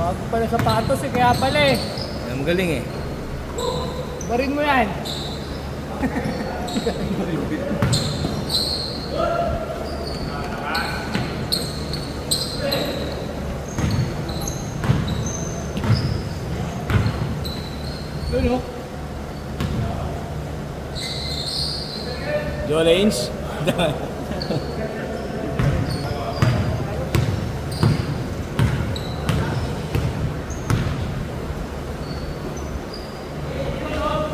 Bago pala sapatos eh, kaya pala eh. Ang magaling eh. Barin mo yan. Ano? Joe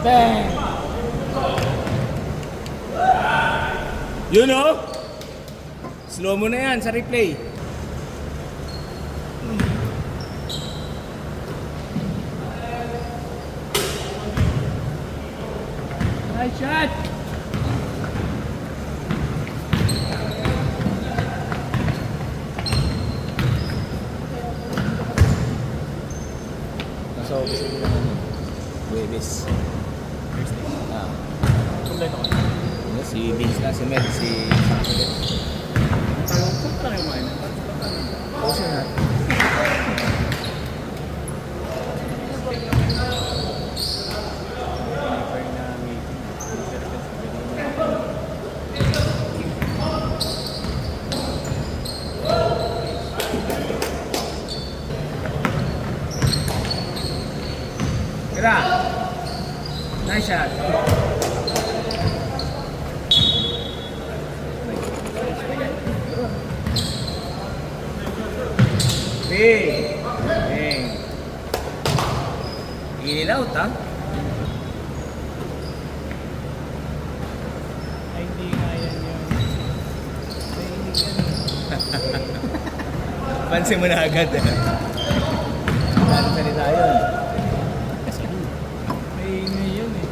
Bang! Yun oh! Slow mo na yan sa replay. Nice shot! Nasa office ko naman. Webis. Kumpleto ka. Si Vince na, si Med, si Sanchez. Talong lang yung mga Puso na. Kira! Nice shot! Bing! Bing! Inilaut ha? Ay, hindi nga yan yun. Nainig yan. Pansin mo na agad eh. Ano salita yun? Nainig yun eh.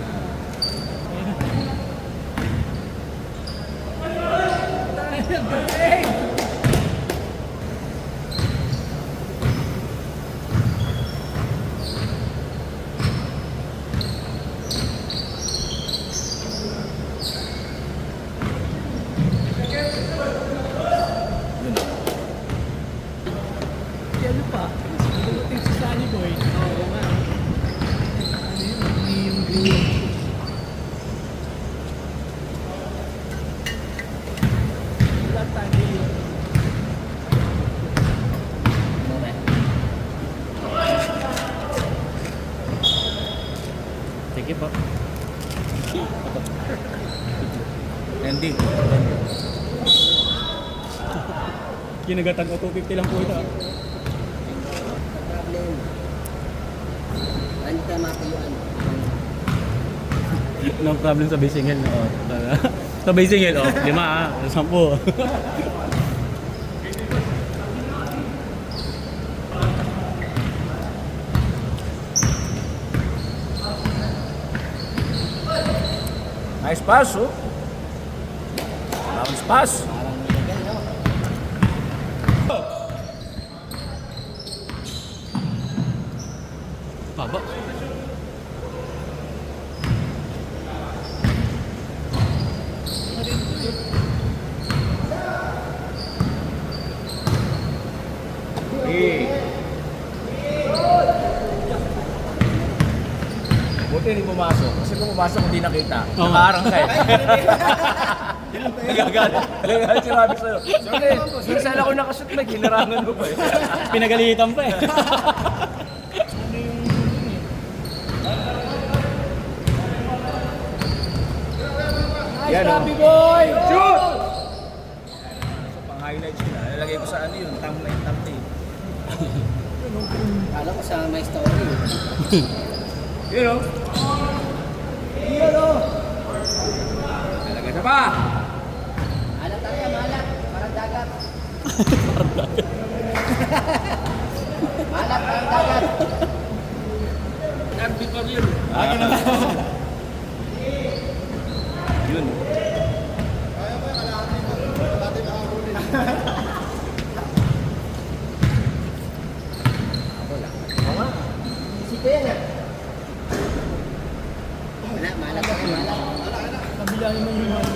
Hey! Ano pa? Buting si Sunny Boy. Oo nga. Ano yun? Hindi yung blue. Wala tayo yun. Sige po. Andy. Kinagatan ko 250 lang po ito. Problem. Ano ka matayuan? No problem sa basing hill. Oo. Sa basing hill, 5 ah. 10. Nice pass oh. Bounce pass. Parang nilagay, no? Baba. Eh. Buti hindi pumasok. Kasi kung pumasok hindi nakita. Oo. Nakaarang ka eh. Nagagalit. Nagagalit si Rabi sa'yo. Sorry, minsan ako nakashoot na ginarangan mo pa eh. Pinagalitan pa eh. Yan oh. Boy! Shoot! So pang highlights yun ah. Nalagay ko sa ano yun. Thumbnail. Kala ko sa my story. Yun oh. Yan o! Nalagay sa pa. Alat tayo, malat. Parang dagat. Malat, parang dagat. RB pa yun. Yun. Isip ko yan ah. Wala, malat tayo, malat. Kabilang mo yung